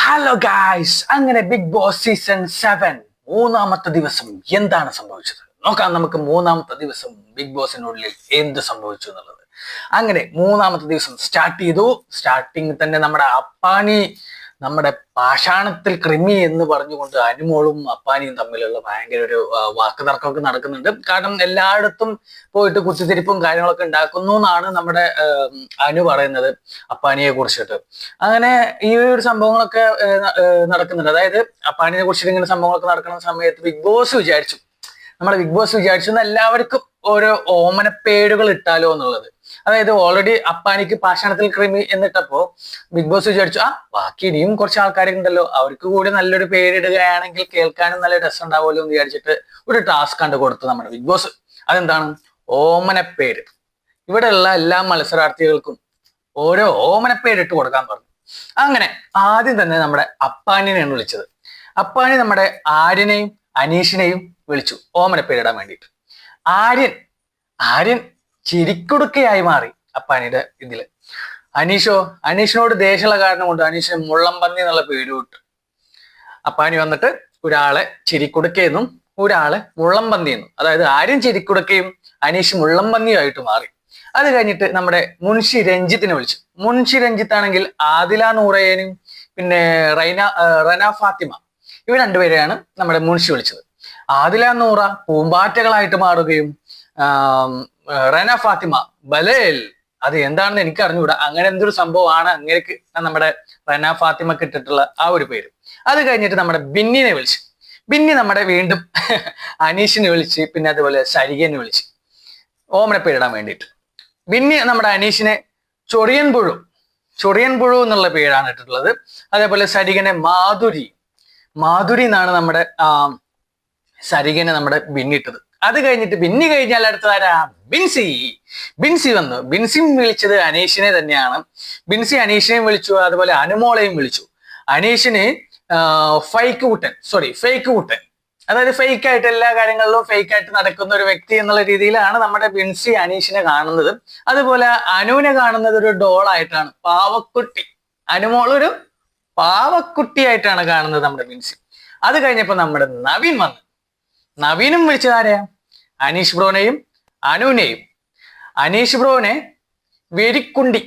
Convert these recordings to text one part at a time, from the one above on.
Hello guys, അങ്ങനെ big boss season 7 മൂന്നാമത്തെ ദിവസം എന്താണ് സംഭവിച്ചത് നോക്കാം. നമുക്ക് മൂന്നാമത്തെ ദിവസം ബിഗ് ബോസിനുള്ളിൽ എന്ത് സംഭവിച്ചു എന്നുള്ളത്. അങ്ങനെ മൂന്നാമത്തെ ദിവസം സ്റ്റാർട്ട് ചെയ്തു. സ്റ്റാർട്ടിങ് തന്നെ നമ്മുടെ പാഷാണത്തിൽ കൃമി എന്ന് പറഞ്ഞുകൊണ്ട് അനുമോളും അപ്പാനിയും തമ്മിലുള്ള ഭയങ്കര ഒരു വാക്ക് തർക്കമൊക്കെ നടക്കുന്നുണ്ട്. കാരണം എല്ലായിടത്തും പോയിട്ട് കുത്തിത്തിരിപ്പും കാര്യങ്ങളൊക്കെ ഉണ്ടാക്കുന്നു എന്നാണ് നമ്മുടെ അനു പറയുന്നത് അപ്പാനിയെ കുറിച്ചിട്ട്. അങ്ങനെ ഈ ഒരു സംഭവങ്ങളൊക്കെ നടക്കുന്നുണ്ട്. അതായത് അപ്പാനിയെ കുറിച്ചിട്ട് ഇങ്ങനെ സംഭവങ്ങളൊക്കെ നടക്കുന്ന സമയത്ത് ബിഗ് ബോസ് വിചാരിച്ചു എല്ലാവർക്കും ഓരോ ഓമനപ്പേരുകൾ ഇട്ടാലോ എന്നുള്ളത്. അതായത് ഓൾറെഡി അപ്പാനിക്ക് പാഷാണത്തിൽ കൃമി എന്നിട്ടപ്പോ ബിഗ് ബോസ് വിചാരിച്ചു ബാക്കി ഇനിയും കുറച്ച് ആൾക്കാരുണ്ടല്ലോ, അവർക്ക് കൂടി നല്ലൊരു പേരിടുകയാണെങ്കിൽ കേൾക്കാനും നല്ല രസം ഉണ്ടാവുമല്ലോ എന്ന് വിചാരിച്ചിട്ട് ഒരു ടാസ്ക് കണ്ടു കൊടുത്തു നമ്മുടെ ബിഗ് ബോസ്. അതെന്താണ്? ഓമനപ്പേര്. ഇവിടെയുള്ള എല്ലാ മത്സരാർത്ഥികൾക്കും ഓരോ ഓമനപ്പേരിട്ട് കൊടുക്കാൻ പറഞ്ഞു. അങ്ങനെ ആദ്യം തന്നെ നമ്മുടെ അപ്പാനിനെയാണ് വിളിച്ചത്. അപ്പാനി നമ്മുടെ ആര്യനെയും അനീഷിനെയും വിളിച്ചു ഓമനപ്പേരിടാൻ വേണ്ടിയിട്ട്. ആര്യൻ ചിരിക്കുടുക്കയായി മാറി അപ്പാനിയുടെ ഇതില്. അനീഷിനോട് ദേഷ്യമുള്ള കാരണം കൊണ്ട് അനീഷിന് മുള്ളംപന്നി എന്നുള്ള പേര് വിട്ടു. അപ്പാനി വന്നിട്ട് ഒരാളെ ചിരിക്കുടുക്കയെന്നും ഒരാളെ മുള്ളംപന്തിയെന്നും, അതായത് ആര്യൻ ചിരിക്കുടുക്കയും അനീഷ് മുള്ളംപന്നിയുമായിട്ട് മാറി. അത് കഴിഞ്ഞിട്ട് നമ്മുടെ മുൻഷി രഞ്ജിത്തിനെ വിളിച്ചു. മുൻഷി രഞ്ജിത്ത് ആണെങ്കിൽ ആദില നൂറയേനും പിന്നെ റന ഫാത്തിമ, ഇവ രണ്ടുപേരെയാണ് നമ്മുടെ മുൻഷി വിളിച്ചത്. ആദില നൂറ പൂമ്പാറ്റകളായിട്ട് മാറുകയും റന ഫാത്തിമ ബലേൽ, അത് എന്താണെന്ന് എനിക്ക് അറിഞ്ഞുകൂടാ, അങ്ങനെ എന്തൊരു സംഭവമാണ് അങ്ങനെക്ക് നമ്മുടെ റന ഫാത്തിമക്ക് ഇട്ടിട്ടുള്ള ആ ഒരു പേര്. അത് കഴിഞ്ഞിട്ട് നമ്മുടെ ബിന്നിനെ വിളിച്ചു. ബിന്നി നമ്മുടെ വീണ്ടും അനീഷിനെ വിളിച്ച്, പിന്നെ അതുപോലെ സരികനെ വിളിച്ച് ഓമനപ്പേരിടാൻ വേണ്ടിയിട്ട്. ബിന്നി നമ്മുടെ അനീഷിനെ ചൊറിയൻ പുഴു എന്നുള്ള പേരാണ് ഇട്ടിട്ടുള്ളത്. അതേപോലെ സരികനെ മാധുരി എന്നാണ് നമ്മുടെ സരികനെ നമ്മുടെ ബിന്നി ഇട്ടത്. അത് കഴിഞ്ഞിട്ട് ബിന്നി കഴിഞ്ഞാൽ അടുത്തതാരാ? ബിൻസി വന്നു. ബിൻസി വിളിച്ചത് അനീഷിനെ തന്നെയാണ്. ബിൻസി അനീഷിനെയും വിളിച്ചു, അതുപോലെ അനുമോളെയും വിളിച്ചു. അനീഷിന് ഫേക്ക് കുട്ടൻ, അതായത് ഫേക്ക് ആയിട്ട് എല്ലാ കാര്യങ്ങളിലും ഫേക്ക് ആയിട്ട് നടക്കുന്ന ഒരു വ്യക്തി എന്നുള്ള രീതിയിലാണ് നമ്മുടെ ബിൻസി അനീഷിനെ കാണുന്നത്. അതുപോലെ അനുവിനെ കാണുന്നത് ഒരു ഡോളായിട്ടാണ്, പാവക്കുട്ടി. അനുമോളൊരു പാവക്കുട്ടിയായിട്ടാണ് കാണുന്നത് നമ്മുടെ ബിൻസി. അത് കഴിഞ്ഞപ്പോ നമ്മുടെ നവീൻ വന്നു. നവീനും വിളിച്ചതാരെയാ? അനീഷ് ബ്രോനെയും അനുവിനെയും. അനീഷ് ബ്രോനെ വെരിക്കുണ്ടി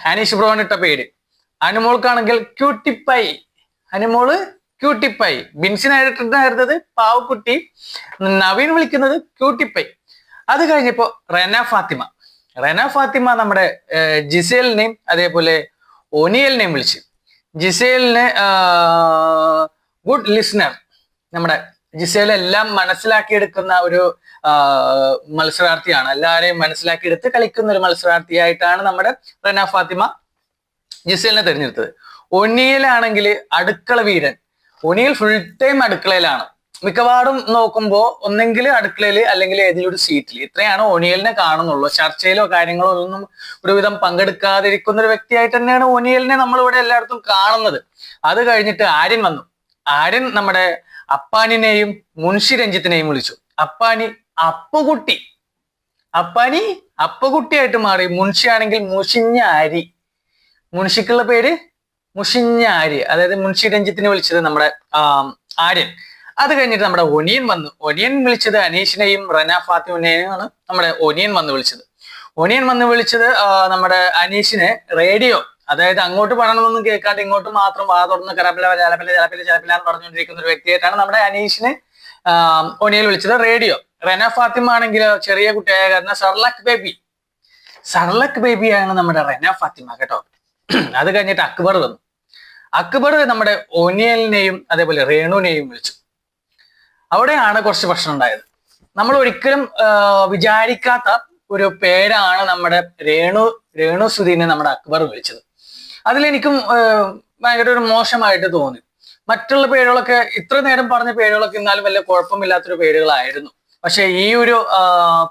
അനീഷ് ബ്രോന് ഇട്ട പേര്. അനുമോൾക്കാണെങ്കിൽ ക്യൂട്ടിപ്പൈ. ബിൻസിനായിരുന്നത് പാവക്കുട്ടി, നവീൻ വിളിക്കുന്നത് ക്യൂട്ടിപ്പൈ. അത് കഴിഞ്ഞപ്പോ റന ഫാത്തിമ നമ്മുടെ ജിസേലിനെയും അതേപോലെ ഒനിയലിനെയും വിളിച്ച്. ജിസേലിനെ ഗുഡ് ലിസണർ, നമ്മുടെ ജിസേൽ എല്ലാം മനസ്സിലാക്കിയെടുക്കുന്ന ഒരു മത്സരാർത്ഥിയാണ്. എല്ലാവരെയും മനസ്സിലാക്കിയെടുത്ത് കളിക്കുന്ന ഒരു മത്സരാർത്ഥിയായിട്ടാണ് നമ്മുടെ റന ഫാത്തിമ ജിസേലിനെ തിരഞ്ഞെടുത്തത്. ഒനിയലാണെങ്കിൽ അടുക്കള വീരൻ. ഒനിയൽ ഫുൾ ടൈം അടുക്കളയിലാണ്. മിക്കവാറും നോക്കുമ്പോ ഒന്നെങ്കിൽ അടുക്കളയിൽ അല്ലെങ്കിൽ ഏതെങ്കിലും ഒരു സീറ്റിൽ. ഇത്രയാണ് ഒനിയലിനെ കാണുന്നുള്ളൂ. ചർച്ചയിലോ കാര്യങ്ങളോ ഒന്നും ഒരുവിധം പങ്കെടുക്കാതിരിക്കുന്ന ഒരു വ്യക്തിയായിട്ട് തന്നെയാണ് ഒനിയലിനെ നമ്മളിവിടെ എല്ലായിടത്തും കാണുന്നത്. അത് കഴിഞ്ഞിട്ട് ആര്യൻ വന്നു. ആര്യൻ നമ്മുടെ അപ്പാനിനെയും മുൻഷി രഞ്ജിത്തിനെയും വിളിച്ചു. അപ്പാനി അപ്പുകുട്ടിയായിട്ട് മാറി. മുൻഷി ആണെങ്കിൽ മുഷിഞ്ഞ അരി. മുൻഷിക്കുള്ള പേര് മുഷിഞ്ഞ അരി. അതായത് മുൻഷി രഞ്ജിത്തിനെ വിളിച്ചത് നമ്മുടെ ആര്യൻ. അത് കഴിഞ്ഞിട്ട് നമ്മുടെ ഒനിയൻ വന്നു. ഒനിയൻ വിളിച്ചത് അനീഷിനെയും റന ഫാത്തിമനെയും ആണ് നമ്മുടെ ഒനിയൻ വന്ന് വിളിച്ചത്. നമ്മുടെ അനീഷിനെ റേഡിയോ, അതായത് അങ്ങോട്ട് പറയണമെന്നൊന്നും കേൾക്കാണ്ട് ഇങ്ങോട്ട് മാത്രം വാ തുറന്ന് കലപ്പില എന്ന് പറഞ്ഞുകൊണ്ടിരിക്കുന്ന ഒരു വ്യക്തിയായിട്ടാണ് നമ്മുടെ അനീഷിനെ ഒനിയൽ വിളിച്ചത് റേഡിയോ. റന ഫാത്തിമ ആണെങ്കിൽ ചെറിയ കുട്ടിയായ കാരണം സർലക് ബേബിയാണ് നമ്മുടെ റന ഫാത്തിമ കേട്ടോ. അത് കഴിഞ്ഞിട്ട് അക്ബർ വന്നു. അക്ബർ നമ്മുടെ ഒനിയലിനെയും അതേപോലെ രേണുവിനെയും വിളിച്ചു. അവിടെയാണ് കുറച്ച് പ്രശ്നം ഉണ്ടായത്. നമ്മൾ ഒരിക്കലും വിചാരിക്കാത്ത ഒരു പേരാണ് നമ്മുടെ രേണു സുധീനെ നമ്മുടെ അക്ബർ വിളിച്ചത്. അതിലെനിക്കും ഭയങ്കര ഒരു മോശമായിട്ട് തോന്നി. മറ്റുള്ള പേരുകളൊക്കെ ഇത്ര നേരം പറഞ്ഞ പേരുകളൊക്കെ എന്നാലും വലിയ കുഴപ്പമില്ലാത്തൊരു പേരുകളായിരുന്നു. പക്ഷെ ഈ ഒരു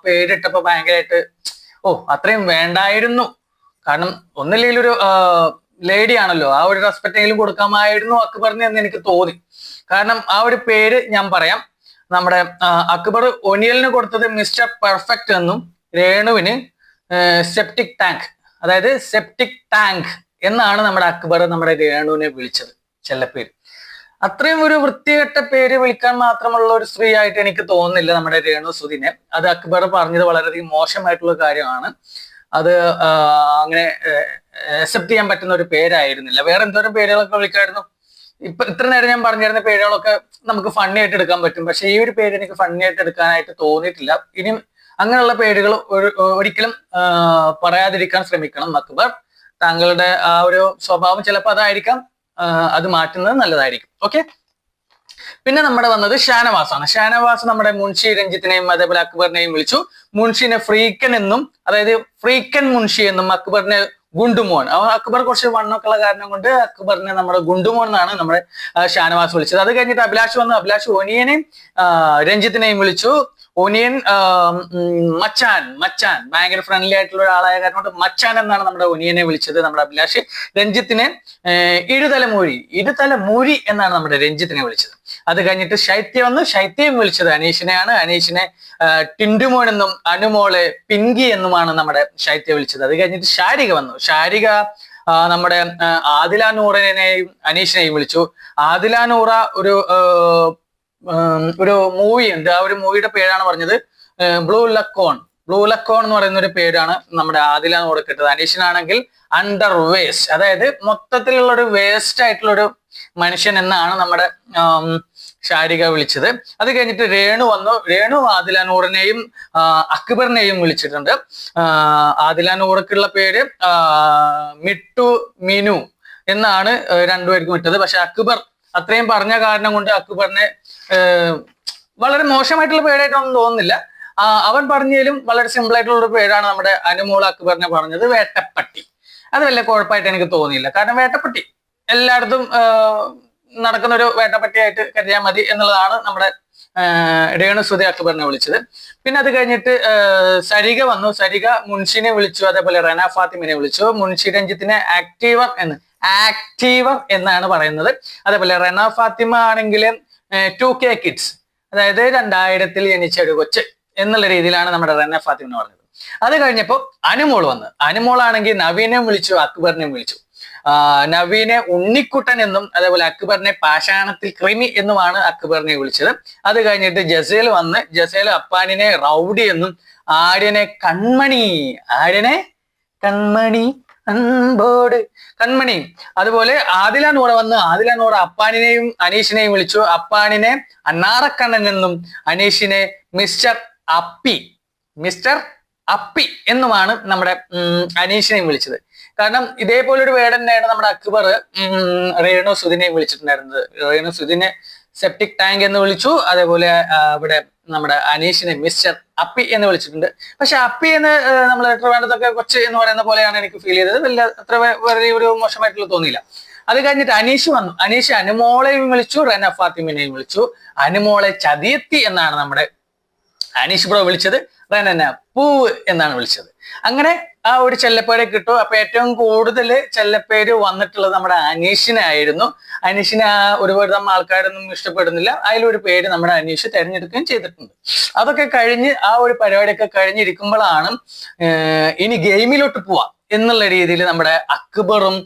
പേരിട്ടപ്പോ ഭയങ്കരമായിട്ട് അത്രയും വേണ്ടായിരുന്നു. കാരണം ഒന്നില്ലെങ്കിൽ ഒരു ലേഡി ആണല്ലോ, ആ ഒരു റെസ്പെക്ട് എങ്കിലും കൊടുക്കാമായിരുന്നു അക്ബറിന് എന്ന് എനിക്ക് തോന്നി. കാരണം ആ ഒരു പേര് ഞാൻ പറയാം. നമ്മുടെ അക്ബർ ഒനിയലിന് കൊടുത്തത് മിസ്റ്റർ പെർഫെക്റ്റ് എന്നും രേണുവിന് സെപ്റ്റിക് ടാങ്ക്, അതായത് സെപ്റ്റിക് ടാങ്ക് എന്നാണ് നമ്മുടെ അക്ബർ നമ്മുടെ രേണുവിനെ വിളിച്ചത്. ചെല്ലപ്പേര്. അത്രയും ഒരു വൃത്തികെട്ട പേര് വിളിക്കാൻ മാത്രമുള്ള ഒരു സ്ത്രീ ആയിട്ട് എനിക്ക് തോന്നുന്നില്ല നമ്മുടെ രേണു സുധിനെ. അത് അക്ബർ പറഞ്ഞത് വളരെയധികം മോശമായിട്ടുള്ള കാര്യമാണ്. അത് അങ്ങനെ അക്സെപ്റ്റ് ചെയ്യാൻ പറ്റുന്ന ഒരു പേരായിരുന്നില്ല. വേറെ എന്തോരം പേരുകളൊക്കെ വിളിക്കായിരുന്നു. ഇത്ര നേരം ഞാൻ പറഞ്ഞിരുന്ന പേരുകളൊക്കെ നമുക്ക് ഫണ്ണി ആയിട്ട് എടുക്കാൻ പറ്റും. പക്ഷെ ഈ ഒരു പേര് എനിക്ക് ഫണ്ണി ആയിട്ട് എടുക്കാനായിട്ട് തോന്നിയിട്ടില്ല. ഇനിയും അങ്ങനെയുള്ള പേരുകൾ ഒരിക്കലും പറയാതിരിക്കാൻ ശ്രമിക്കണം അക്ബർ. താങ്കളുടെ ആ ഒരു സ്വഭാവം ചിലപ്പോൾ അതായിരിക്കാം. അത് മാറ്റുന്നത് നല്ലതായിരിക്കും. ഓക്കെ. പിന്നെ നമ്മുടെ വന്നത് ഷാനവാസാണ്. ഷാനവാസ് നമ്മുടെ മുൻഷി രഞ്ജിത്തിനെയും അതേപോലെ അക്ബറിനെയും വിളിച്ചു. മുൻഷിനെ ഫ്രീക്കൻ എന്നും, അതായത് ഫ്രീക്കൻ മുൻഷി എന്നും, അക്ബറിനെ ഗുണ്ടുമോൻ. അക്ബർ കുറച്ച് വണ്ണമൊക്കെ ഉള്ള കാരണം കൊണ്ട് അക്ബറിനെ നമ്മുടെ ഗുണ്ടുമോൻ എന്നാണ് നമ്മുടെ ഷാനവാസ് വിളിച്ചത്. അത് കഴിഞ്ഞിട്ട് അഭിലാഷ് വന്നു. അഭിലാഷ് ഒനിയനെയും രഞ്ജിത്തിനെയും വിളിച്ചു. ഒനിയൻ മച്ചാൻ ഭയങ്കര ഫ്രണ്ട്ലി ആയിട്ടുള്ള ഒരാളായ കാരണം കൊണ്ട് മച്ചാൻ എന്നാണ് നമ്മുടെ ഒനിയനെ വിളിച്ചത് നമ്മുടെ അഭിലാഷ്. രഞ്ജിത്തിനെ ഇരുതലമൂരി എന്നാണ് നമ്മുടെ രഞ്ജിത്തിനെ വിളിച്ചത്. അത് കഴിഞ്ഞിട്ട് ശൈത്യ വന്നു. ശൈത്യയും വിളിച്ചത് അനീഷിനെയാണ്. അനീഷിനെ ടിൻഡുമോൻ എന്നും അനുമോളെ പിങ്കി എന്നുമാണ് നമ്മുടെ ശൈത്യ വിളിച്ചത്. അത് കഴിഞ്ഞിട്ട് ശാരിക വന്നു. ശാരിക നമ്മുടെ ആദില നൂറിനെയും അനീഷിനെയും വിളിച്ചു. ആദില നൂറ ഒരു മൂവി ഉണ്ട്. ആ ഒരു മൂവിയുടെ പേരാണ് പറഞ്ഞത് ബ്ലൂ ലക്കോൺ എന്ന് പറയുന്ന ഒരു പേരാണ് നമ്മുടെ ആദില നൂറ് കിട്ടത്. അനീഷിനാണെങ്കിൽ അണ്ടർ വേസ്റ്റ്, അതായത് മൊത്തത്തിലുള്ള ഒരു വേസ്റ്റ് ആയിട്ടുള്ള ഒരു മനുഷ്യൻ എന്നാണ് നമ്മുടെ ശാരിക വിളിച്ചത്. അത് കഴിഞ്ഞിട്ട് രേണു വന്നു. രേണു ആദില നൂറിനെയും അക്ബറിനെയും വിളിച്ചിട്ടുണ്ട്. ആദില നൂറക്കുള്ള പേര് മിനു എന്നാണ് രണ്ടുപേർക്കും ഇട്ടത്. പക്ഷെ അക്ബർ അത്രയും പറഞ്ഞ കാരണം കൊണ്ട് അക്ബറിനെ വളരെ മോശമായിട്ടുള്ള പേരായിട്ടൊന്നും തോന്നുന്നില്ല. അവൻ പറഞ്ഞാലും വളരെ സിമ്പിൾ ആയിട്ടുള്ള ഒരു പേരാണ് നമ്മുടെ അനുമോൾ അക്ബറിനെ പറഞ്ഞത്, വേട്ടപ്പട്ടി. അത് വലിയ കുഴപ്പമായിട്ട് എനിക്ക് തോന്നിയില്ല. കാരണം വേട്ടപ്പട്ടി എല്ലായിടത്തും നടക്കുന്ന ഒരു വേട്ടപ്പട്ടിയായിട്ട് കരുതിയാൽ മതി എന്നുള്ളതാണ് നമ്മുടെ രേണുസുധി അക്ബറിനെ വിളിച്ചത്. പിന്നെ അത് കഴിഞ്ഞിട്ട് സരിക വന്നു. സരിക മുൻഷിനെ വിളിച്ചു. അതേപോലെ റെന ഫാത്തിമിനെ വിളിച്ചു. മുൻഷി രഞ്ജിത്തിനെ ആക്റ്റീവർ എന്നാണ് പറയുന്നത്. അതേപോലെ റെന ഫാത്തിമ ആണെങ്കിൽ 2K കിഡ്സ്, അതായത് 2000 ജനിച്ച ഒരു കൊച്ച് എന്നുള്ള രീതിയിലാണ് നമ്മുടെ റെന ഫാത്തിമിനെ പറഞ്ഞത്. അത് കഴിഞ്ഞപ്പോൾ അനുമോൾ വന്ന്. അനുമോളാണെങ്കിൽ നവീനെയും വിളിച്ചു, അക്ബറിനെയും വിളിച്ചു. നവീനെ ഉണ്ണിക്കുട്ടൻ എന്നും അതേപോലെ അക്ബറിനെ പാഷാണത്തിൽ ക്രിമി എന്നുമാണ് അക്ബറിനെ വിളിച്ചത്. അത് കഴിഞ്ഞിട്ട് ജസേൽ വന്ന്. ജസേൽ അപ്പാനിനെ റൗഡി എന്നും ആര്യനെ കൺമണി അൻപോട് കൺമണി. അതുപോലെ ആദില നൂറ വന്ന്. ആദില നൂറ അപ്പാനിനെയും അനീഷിനെയും വിളിച്ചു. അപ്പാനിനെ അന്നാറക്കണ്ണൻ എന്നും അനീഷിനെ മിസ്റ്റർ അപ്പി എന്നുമാണ് നമ്മുടെ അനീഷിനെയും വിളിച്ചത്. കാരണം ഇതേപോലൊരു വേർഡ് തന്നെയാണ് നമ്മുടെ അക്ബർ രേണു സുധിനെയും വിളിച്ചിട്ടുണ്ടായിരുന്നത്. രേണു സുധിനെ സെപ്റ്റിക് ടാങ്ക് എന്ന് വിളിച്ചു. അതേപോലെ ഇവിടെ നമ്മുടെ അനീഷിനെ മിസ്റ്റർ അപ്പി എന്ന് വിളിച്ചിട്ടുണ്ട്. പക്ഷെ അപ്പി എന്ന് നമ്മൾ ട്രിവാൻഡ്രത്തൊക്കെ കൊച്ച് എന്ന് പറയുന്ന പോലെയാണ് എനിക്ക് ഫീൽ ചെയ്തത്. അത്ര വളരെ ഒരു മോശമായിട്ടുള്ള തോന്നിയില്ല. അത് കഴിഞ്ഞിട്ട് അനീഷ് വന്നു. അനീഷ് അനുമോളെയും വിളിച്ചു, റെന ഫാത്തിമിനെയും വിളിച്ചു. അനുമോളെ ചതിയെത്തി എന്നാണ് നമ്മുടെ അനീഷ് ബ്രോ വിളിച്ചത്. റെന പൂവ് എന്നാണ് വിളിച്ചത്. അങ്ങനെ ആ ഒരു ചെല്ലപ്പേരെ കിട്ടും. അപ്പൊ ഏറ്റവും കൂടുതൽ ചെല്ലപ്പേര് വന്നിട്ടുള്ളത് നമ്മുടെ അനീഷിനായിരുന്നു. അനീഷിനെ ഒരുപാട് ആൾക്കാരൊന്നും ഇഷ്ടപ്പെടുന്നില്ല. അതിലൊരു പേര് നമ്മുടെ അനീഷ് തിരഞ്ഞെടുക്കുകയും ചെയ്തിട്ടുണ്ട്. അതൊക്കെ കഴിഞ്ഞ് ആ ഒരു പരിപാടിയൊക്കെ കഴിഞ്ഞിരിക്കുമ്പോഴാണ് ഇനി ഗെയിമിലോട്ട് പോവാം എന്നുള്ള രീതിയിൽ നമ്മുടെ അക്ബറും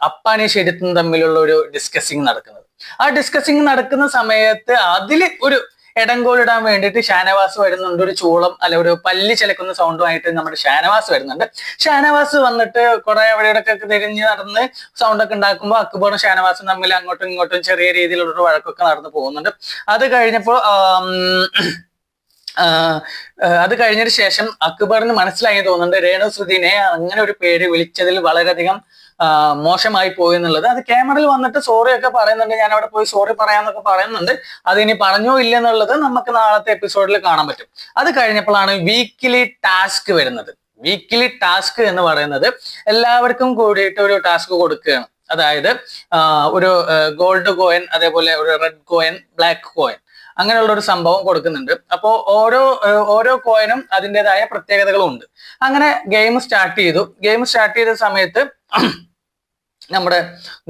അപ്പാനി ഷെരീത്തും തമ്മിലുള്ള ഒരു ഡിസ്കസിങ് നടക്കുന്നത്. ആ ഡിസ്കസിങ് നടക്കുന്ന സമയത്ത് അതിൽ ഒരു ഇടങ്കോലിടാൻ വേണ്ടിയിട്ട് ഷാനവാസ് വരുന്നുണ്ട്. ഒരു ചൂളം അല്ല ഒരു പല്ലി ചിലക്കുന്ന സൗണ്ടുമായിട്ട് നമ്മുടെ ഷാനവാസ് വരുന്നുണ്ട്. ഷാനവാസ് വന്നിട്ട് കുറെ എവിടെയൊക്കെ തിരിഞ്ഞ് നടന്ന് സൗണ്ടൊക്കെ ഉണ്ടാക്കുമ്പോൾ അക്ബറും ഷാനവാസും തമ്മിൽ അങ്ങോട്ടും ഇങ്ങോട്ടും ചെറിയ രീതിയിലുള്ള വഴക്കൊക്കെ നടന്നു പോകുന്നുണ്ട്. അത് കഴിഞ്ഞതിന് ശേഷം അക്ബറിന് മനസ്സിലായി തോന്നുന്നുണ്ട് രേണു സുധിനെ അങ്ങനെ ഒരു പേര് വിളിച്ചതിൽ വളരെയധികം മോശമായി പോയി എന്നുള്ളത്. അത് ക്യാമറയിൽ വന്നിട്ട് സോറി ഒക്കെ പറയുന്നുണ്ട്. ഞാൻ അവിടെ പോയി സോറി പറയാന്നൊക്കെ പറയുന്നുണ്ട്. അതിനി പറഞ്ഞോ ഇല്ലെന്നുള്ളത് നമുക്ക് നാളത്തെ എപ്പിസോഡിൽ കാണാൻ പറ്റും. അത് കഴിഞ്ഞപ്പോഴാണ് വീക്കിലി ടാസ്ക് വരുന്നത്. വീക്കിലി ടാസ്ക് എന്ന് പറയുന്നത് എല്ലാവർക്കും കൂടിയിട്ട് ഒരു ടാസ്ക് കൊടുക്കുകയാണ്. അതായത് ഒരു ഗോൾഡ് കോയിൻ, അതേപോലെ ഒരു റെഡ് കോയിൻ, ബ്ലാക്ക് കോയിൻ, അങ്ങനെയുള്ള ഒരു സംഭവം കൊടുക്കുന്നുണ്ട്. അപ്പോൾ ഓരോ കോയിനും അതിൻ്റെതായ പ്രത്യേകതകളും ഉണ്ട്. അങ്ങനെ ഗെയിം സ്റ്റാർട്ട് ചെയ്തു. ഗെയിം സ്റ്റാർട്ട് ചെയ്ത സമയത്ത് നമ്മുടെ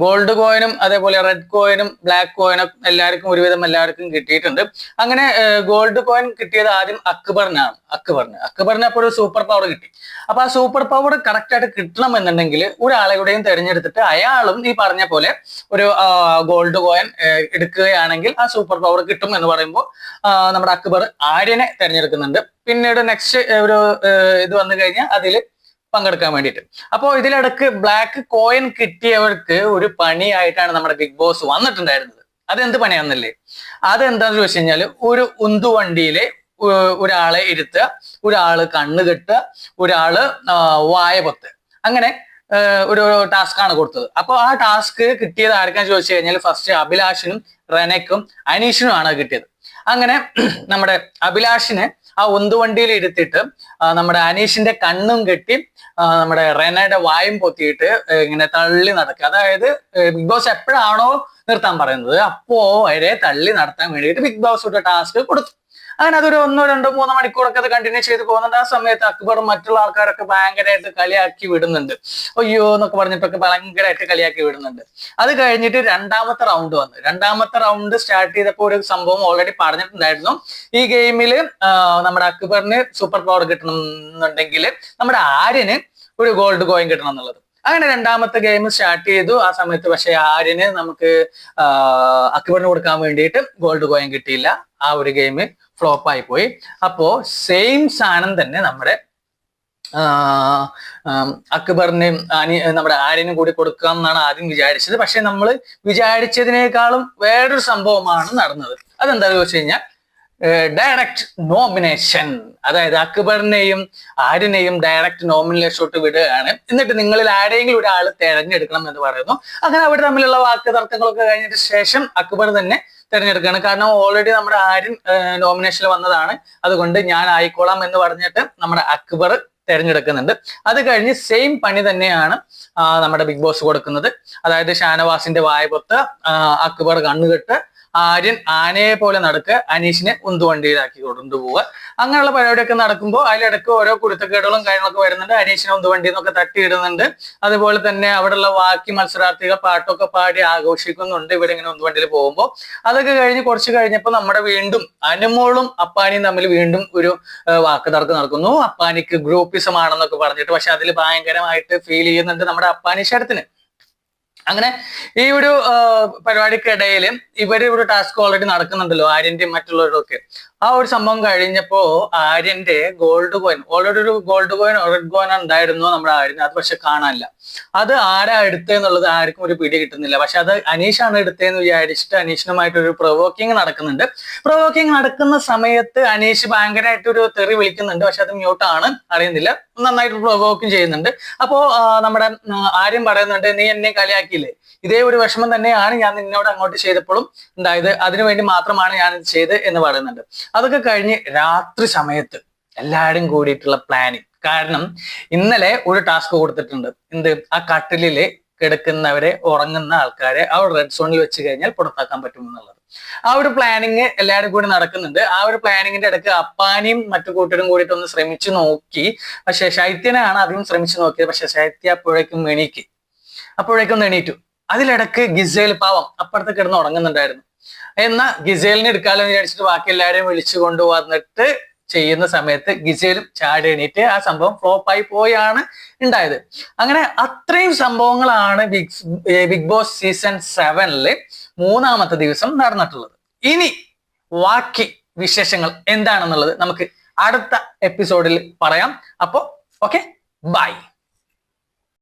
ഗോൾഡ് കോയിനും അതേപോലെ റെഡ് കോയിനും ബ്ലാക്ക് കോയിനും എല്ലാവർക്കും കിട്ടിയിട്ടുണ്ട്. അങ്ങനെ ഗോൾഡ് കോയിൻ കിട്ടിയത് ആദ്യം അക്ബറിന് അപ്പോൾ ഒരു സൂപ്പർ പവർ കിട്ടി. അപ്പൊ ആ സൂപ്പർ പവർ കറക്റ്റ് ആയിട്ട് കിട്ടണമെന്നുണ്ടെങ്കിൽ ഒരാളെവിടെയും തിരഞ്ഞെടുത്തിട്ട് അയാളും ഈ പറഞ്ഞ പോലെ ഒരു ഗോൾഡ് കോയിൻ എടുക്കുകയാണെങ്കിൽ ആ സൂപ്പർ പവർ കിട്ടും എന്ന് പറയുമ്പോൾ നമ്മുടെ അക്ബർ ആര്യനെ തിരഞ്ഞെടുക്കുന്നുണ്ട്. പിന്നീട് നെക്സ്റ്റ് ഒരു ഇത് വന്നു കഴിഞ്ഞാൽ അതിൽ പങ്കെടുക്കാൻ വേണ്ടിയിട്ട്. അപ്പോൾ ഇതിലിടക്ക് ബ്ലാക്ക് കോയിൻ കിട്ടിയവർക്ക് ഒരു പണിയായിട്ടാണ് നമ്മുടെ ബിഗ് ബോസ് വന്നിട്ടുണ്ടായിരുന്നത്. അതെന്ത് പണിയാണെന്നല്ലേ? അതെന്താന്ന് ചോദിച്ചു കഴിഞ്ഞാൽ ഒരു ഉന്തുവണ്ടിയിലെ ഒരാളെ ഇരുത്തുക, ഒരാള് കണ്ണ് കെട്ടുക, ഒരാള് വായ പൊത്ത്, അങ്ങനെ ഒരു ടാസ്ക് ആണ് കൊടുത്തത്. അപ്പൊ ആ ടാസ്ക് കിട്ടിയത് ആർക്കാന്ന് ചോദിച്ചു കഴിഞ്ഞാൽ ഫസ്റ്റ് അഭിലാഷിനും റെനയ്ക്കും അനീഷിനും ആണ് കിട്ടിയത്. അങ്ങനെ നമ്മുടെ അഭിലാഷിനെ ആ ഉന്തുവണ്ടിയിൽ ഇരുത്തിയിട്ട് നമ്മുടെ അനീഷിന്റെ കണ്ണും കെട്ടി നമ്മുടെ റെനയുടെ വായും പൊത്തിയിട്ട് ഇങ്ങനെ തള്ളി നടക്കുക. അതായത് ബിഗ് ബോസ് എപ്പോഴാണോ നിർത്താൻ പറയുന്നത് അപ്പോ വരെ തള്ളി നടത്താൻ വേണ്ടിയിട്ട് ബിഗ് ബോസ് ഒരു ടാസ്ക് കൊടുത്തു. അങ്ങനെ അതൊരു 1, 2, 3 മണിക്കൂറൊക്കെ അത് കണ്ടിന്യൂ ചെയ്ത് പോകുന്നുണ്ട്. ആ സമയത്ത് അക്ബറും മറ്റുള്ള ആൾക്കാരൊക്കെ ഭയങ്കരമായിട്ട് കളിയാക്കി വിടുന്നുണ്ട്. അയ്യോ എന്നൊക്കെ പറഞ്ഞിട്ടൊക്കെ ഭയങ്കരമായിട്ട് കളിയാക്കി വിടുന്നുണ്ട്. അത് കഴിഞ്ഞിട്ട് രണ്ടാമത്തെ റൗണ്ട് വന്നു. രണ്ടാമത്തെ റൗണ്ട് സ്റ്റാർട്ട് ചെയ്തപ്പോൾ ഒരു സംഭവം ഓൾറെഡി പറഞ്ഞിട്ടുണ്ടായിരുന്നു. ഈ ഗെയിമിൽ നമ്മുടെ അക്ബറിന് സൂപ്പർ പവർ കിട്ടണമെന്നുണ്ടെങ്കിൽ നമ്മുടെ ആര്യന് ഒരു ഗോൾഡ് കോയിൻ കിട്ടണം എന്നുള്ളത്. അങ്ങനെ രണ്ടാമത്തെ ഗെയിം സ്റ്റാർട്ട് ചെയ്തു. ആ സമയത്ത് പക്ഷെ ആര്യന് നമുക്ക് അക്ബറിന് കൊടുക്കാൻ വേണ്ടിയിട്ട് ഗോൾഡ് കോയിൻ കിട്ടിയില്ല. ആ ഒരു ഗെയിം ഫ്ലോപ്പ് ആയി പോയി. അപ്പോ സെയിം സാധനം തന്നെ നമ്മുടെ അക്ബറിന് നമ്മുടെ ആര്യനും കൂടി കൊടുക്കാം എന്നാണ് ആദ്യം വിചാരിച്ചത്. പക്ഷെ നമ്മൾ വിചാരിച്ചതിനേക്കാളും വേറൊരു സംഭവമാണ് നടന്നത്. അതെന്താണെന്ന് ചോദിച്ചു കഴിഞ്ഞാൽ ഡയറക്റ്റ് നോമിനേഷൻ. അതായത് അക്ബറിനെയും ആര്യനെയും ഡയറക്റ്റ് നോമിനേഷനോട്ട് വിടുകയാണ്. എന്നിട്ട് നിങ്ങളിൽ ആരെങ്കിലും ഒരാൾ തെരഞ്ഞെടുക്കണം എന്ന് പറയുന്നു. അങ്ങനെ അവർ തമ്മിലുള്ള വാക്ക് തർക്കങ്ങളൊക്കെ കഴിഞ്ഞിട്ട് ശേഷം അക്ബർ തന്നെ തെരഞ്ഞെടുക്കുകയാണ്. കാരണം ഓൾറെഡി നമ്മുടെ ആര്യൻ നോമിനേഷനിൽ വന്നതാണ്, അതുകൊണ്ട് ഞാൻ ആയിക്കോളാം എന്ന് പറഞ്ഞിട്ട് നമ്മുടെ അക്ബർ തെരഞ്ഞെടുക്കുന്നുണ്ട്. അത് കഴിഞ്ഞ് സെയിം പണി തന്നെയാണ് നമ്മുടെ ബിഗ് ബോസ് കൊടുക്കുന്നത്. അതായത് ഷാനവാസിന്റെ വായ്പൊത്ത്, അക്ബർ കണ്ണുകെട്ട്, ആര്യൻ ആനയെ പോലെ നടക്കുക, അനീഷിനെ ഉന്തുവണ്ടിയിലാക്കി കൊണ്ടുപോവുക. അങ്ങനെയുള്ള പരിപാടിയൊക്കെ നടക്കുമ്പോൾ അതിലിടയ്ക്ക് ഓരോ കുരുത്തക്കേടുകളും കാര്യങ്ങളൊക്കെ വരുന്നുണ്ട്. അനീഷിനെ ഉന്തുവണ്ടിയിൽ നിന്നൊക്കെ തട്ടിയിടുന്നുണ്ട്. അതുപോലെ തന്നെ അവിടെയുള്ള ബാക്കി മത്സരാർത്ഥികൾ പാട്ടൊക്കെ പാടി ആഘോഷിക്കുന്നുണ്ട് ഇവിടെ ഇങ്ങനെ ഉന്തുവണ്ടിയിൽ പോകുമ്പോൾ. അതൊക്കെ കഴിഞ്ഞ് കുറച്ച് കഴിഞ്ഞപ്പോൾ നമ്മുടെ വീണ്ടും അനുമോളും അപ്പാനിയും തമ്മിൽ വീണ്ടും ഒരു വാക്ക് തർക്കം നടക്കുന്നു. അപ്പാനിക്ക് ഗ്രൂപ്പിസം ആണെന്നൊക്കെ പറഞ്ഞിട്ട്. പക്ഷെ അതിൽ ഭയങ്കരമായിട്ട് ഫീൽ ചെയ്യുന്നുണ്ട് നമ്മുടെ അപ്പാനി ശരത്തിന്. അങ്ങനെ ഈ ഒരു പരിപാടിക്കിടയിൽ ഇവര് ഒരു ടാസ്ക് ഓൾറെഡി നടക്കുന്നുണ്ടല്ലോ ആര്യന്റെയും മറ്റുള്ളവരുടെ ഒക്കെ. ആ ഒരു സംഭവം കഴിഞ്ഞപ്പോ ആര്യന്റെ ഗോൾഡ് കോയിൻ, ഓൾറെഡി ഒരു ഗോൾഡ് കോയിൻ റെഡ് കോയിൻ ഉണ്ടായിരുന്നു നമ്മുടെ ആര്യന്. അത് പക്ഷെ കാണാനില്ല. അത് ആരാ എടുത്തതെന്നുള്ളത് ആർക്കും ഒരു പിടി കിട്ടുന്നില്ല. പക്ഷെ അത് അനീഷാണ് എടുത്തതെന്ന് വിചാരിച്ചിട്ട് അനീഷിനുമായിട്ടൊരു പ്രൊവോക്കിങ് നടക്കുന്നുണ്ട്. പ്രൊവോക്കിങ് നടക്കുന്ന സമയത്ത് അനീഷ് ഭയങ്കരമായിട്ട് ഒരു തെറി വിളിക്കുന്നുണ്ട്. പക്ഷെ അത് മ്യൂട്ടാണ്, അറിയുന്നില്ല. നന്നായിട്ട് പ്രൊവോക്കിങ് ചെയ്യുന്നുണ്ട്. അപ്പോ നമ്മുടെ ആര്യം പറയുന്നുണ്ട്, നീ എന്നെ കളിയാക്കിയില്ലേ, ഇതേ ഒരു വിഷമം തന്നെയാണ് ഞാൻ നിന്നോട് അങ്ങോട്ട് ചെയ്തപ്പോഴും ഉണ്ടായത്, അതിനുവേണ്ടി മാത്രമാണ് ഞാൻ ഇത് ചെയ്ത് എന്ന് പറയുന്നുണ്ട്. അതൊക്കെ കഴിഞ്ഞ് രാത്രി സമയത്ത് എല്ലാവരും കൂടിയിട്ടുള്ള പ്ലാനിങ്. കാരണം ഇന്നലെ ഒരു ടാസ്ക് കൊടുത്തിട്ടുണ്ട്. എന്ത്? ആ കട്ടിലില് കിടക്കുന്നവരെ, ഉറങ്ങുന്ന ആൾക്കാരെ ആ ഒരു റെഡ് സോണിൽ വെച്ച് കഴിഞ്ഞാൽ പുറത്താക്കാൻ പറ്റുമെന്നുള്ളത്. ആ ഒരു പ്ലാനിങ് എല്ലാവരും കൂടി നടക്കുന്നുണ്ട്. ആ ഒരു പ്ലാനിങ്ങിന്റെ ഇടയ്ക്ക് അപ്പാനിയും മറ്റു കൂട്ടരും കൂടിയിട്ട് ഒന്ന് ശ്രമിച്ചു നോക്കി. പക്ഷെ ശൈത്യനാണ് അധികം ശ്രമിച്ചു നോക്കിയത്. പക്ഷെ ശൈത്യ അപ്പോഴേക്കും എണീറ്റു. അതിലിടക്ക് ഗിസേൽ പാവം അപ്പുറത്ത് കിടന്ന് ഉറങ്ങുന്നുണ്ടായിരുന്നു. എന്നാ ഗിസേലിനെ എടുക്കാലോ എന്ന് വിചാരിച്ചിട്ട് ബാക്കി എല്ലാവരെയും വിളിച്ചു കൊണ്ടുവന്നിട്ട് ചെയ്യുന്ന സമയത്ത് ഗിസേലും ചാടി എണീറ്റ് ആ സംഭവം ഫ്ലോപ്പായി പോയാണ് ഉണ്ടായത്. അങ്ങനെ അത്രയും സംഭവങ്ങളാണ് ബിഗ് ബോസ് സീസൺ 7 മൂന്നാമത്തെ ദിവസം നടന്നിട്ടുള്ളത്. ഇനി ബാക്കി വിശേഷങ്ങൾ എന്താണെന്നുള്ളത് നമുക്ക് അടുത്ത എപ്പിസോഡിൽ പറയാം. അപ്പോ ഓക്കെ, ബൈ.